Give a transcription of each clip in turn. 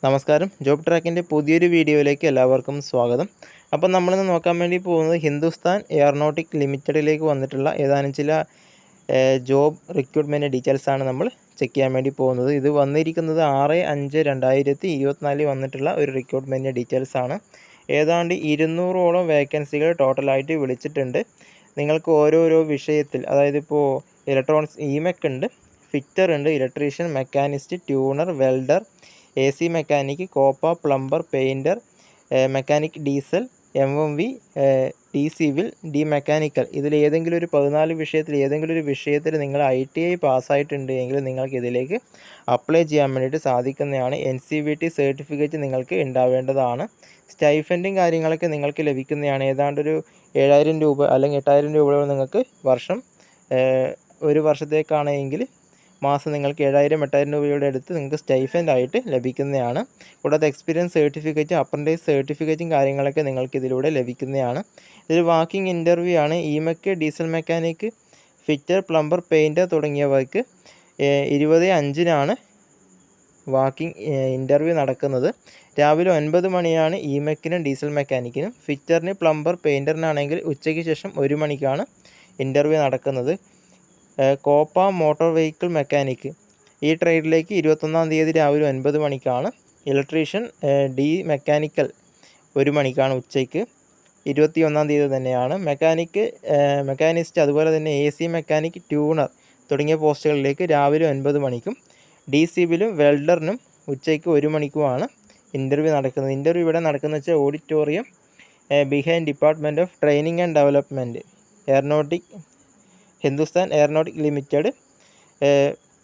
നമസ്കാരം. ജോബ് ട്രാക്കിൻ്റെ പുതിയൊരു വീഡിയോയിലേക്ക് എല്ലാവർക്കും സ്വാഗതം. അപ്പം നമ്മളിന്ന് നോക്കാൻ വേണ്ടി പോകുന്നത് ഹിന്ദുസ്ഥാൻ എയറോനോട്ടിക് ലിമിറ്റഡിലേക്ക് വന്നിട്ടുള്ള ഏതാനും ചില ജോബ് റിക്രൂട്ട്മെൻറ്റ് ഡീറ്റെയിൽസാണ് നമ്മൾ ചെക്ക് ചെയ്യാൻ വേണ്ടി പോകുന്നത്. ഇത് വന്നിരിക്കുന്നത് 6/5/2024 വന്നിട്ടുള്ള ഒരു റിക്രൂട്ട്മെൻറ്റ് ഡീറ്റെയിൽസാണ്. ഏതാണ്ട് 200ഓളം വേക്കൻസികൾ ടോട്ടലായിട്ട് വിളിച്ചിട്ടുണ്ട്. നിങ്ങൾക്ക് ഓരോരോ വിഷയത്തിൽ, അതായത് ഇപ്പോൾ ഇലക്ട്രോണിക്സ് ഇമെക്ക് ഉണ്ട്, ഫിറ്റർ ഉണ്ട്, electrician, machinist, tuner, welder, AC mechanic, Copa, plumber, painter, mechanic diesel, MMV, D civil, D mechanical, ഇതിൽ ഏതെങ്കിലും ഒരു 14 വിഷയത്തിൽ ഏതെങ്കിലും ഒരു വിഷയത്തിൽ നിങ്ങൾ ITI പാസ്സായിട്ടുണ്ട് എങ്കിൽ നിങ്ങൾക്ക് ഇതിലേക്ക് അപ്ലൈ ചെയ്യാൻ വേണ്ടിയിട്ട് സാധിക്കുന്നതാണ്. NCVT സർട്ടിഫിക്കറ്റ് നിങ്ങൾക്ക് ഉണ്ടാവേണ്ടതാണ്. സ്റ്റൈഫൻറ്റും കാര്യങ്ങളൊക്കെ നിങ്ങൾക്ക് ലഭിക്കുന്നതാണ്. ഏതാണ്ടൊരു 7,000 രൂപ അല്ലെങ്കിൽ 8,000 രൂപ നിങ്ങൾക്ക് ഒരു വർഷത്തേക്കാണെങ്കിൽ മാസം നിങ്ങൾക്ക് 7,000-8,000 രൂപയുടെ അടുത്ത് നിങ്ങൾക്ക് സ്റ്റൈഫൻഡ് ആയിട്ട് ലഭിക്കുന്നതാണ്. കൂടാതെ എക്സ്പീരിയൻസ് സർട്ടിഫിക്കറ്റ്, അപ്രൻറ്റീസ് സർട്ടിഫിക്കറ്റും കാര്യങ്ങളൊക്കെ നിങ്ങൾക്ക് ഇതിലൂടെ ലഭിക്കുന്നതാണ്. ഇതൊരു വാക്കിംഗ് ഇൻ്റർവ്യൂ ആണ്. ഇമെക്ക്, diesel mechanic, fitter, plumber, painter തുടങ്ങിയവർക്ക് 20/5-നാണ് വാക്കിംഗ് ഇൻ്റർവ്യൂ നടക്കുന്നത്. രാവിലെ 9 മണിയാണ് ഇമെക്കിനും ഡീസൽ മെക്കാനിക്കിനും. ഫിറ്ററിന്, പ്ലംബർ, പെയിൻറ്ററിനാണെങ്കിൽ ഉച്ചയ്ക്ക് ശേഷം 1 മണിക്കാണ് ഇൻ്റർവ്യൂ നടക്കുന്നത്. കോപ്പ മോട്ടോർ വെഹിക്കിൾ മെക്കാനിക്ക്, ഈ ട്രേഡിലേക്ക് 21-ാം തീയതി രാവിലെ 9 മണിക്കാണ്. ഇലക്ട്രീഷ്യൻ ഡി മെക്കാനിക്കൽ 1 മണിക്കാണ് ഉച്ചയ്ക്ക്, 21-ാം തീയതി തന്നെയാണ്. മെക്കാനിസ്റ്റ് അതുപോലെ തന്നെ AC മെക്കാനിക്, ട്യൂണർ തുടങ്ങിയ പോസ്റ്റുകളിലേക്ക് രാവിലെ 9 മണിക്കും ഡി സിവിലും വെൽഡറിനും ഉച്ചയ്ക്ക് 1 മണിക്കുമാണ് ഇൻ്റർവ്യൂ നടക്കുന്നത്. ഇൻ്റർവ്യൂ ഇവിടെ നടക്കുന്നത് വെച്ചാൽ auditorium behind department of training and development, Hindustan aeronautic limited,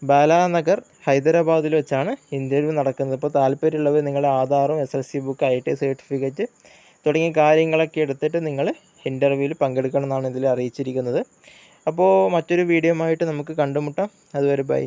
Balanagar, ഹൈദരാബാദിൽ വെച്ചാണ് ഇൻ്റർവ്യൂ നടക്കുന്നത്. ഇപ്പോൾ താല്പര്യമുള്ളവർ നിങ്ങളുടെ ആധാറും SSLC ബുക്ക്, ITI സർട്ടിഫിക്കറ്റ് തുടങ്ങിയ കാര്യങ്ങളൊക്കെ എടുത്തിട്ട് നിങ്ങൾ ഇൻ്റർവ്യൂവിൽ പങ്കെടുക്കണം എന്നാണ് ഇതിൽ അറിയിച്ചിരിക്കുന്നത്. അപ്പോൾ മറ്റൊരു വീഡിയോ ആയിട്ട് നമുക്ക് കണ്ടുമുട്ടാം. അതുവരെ ബൈ.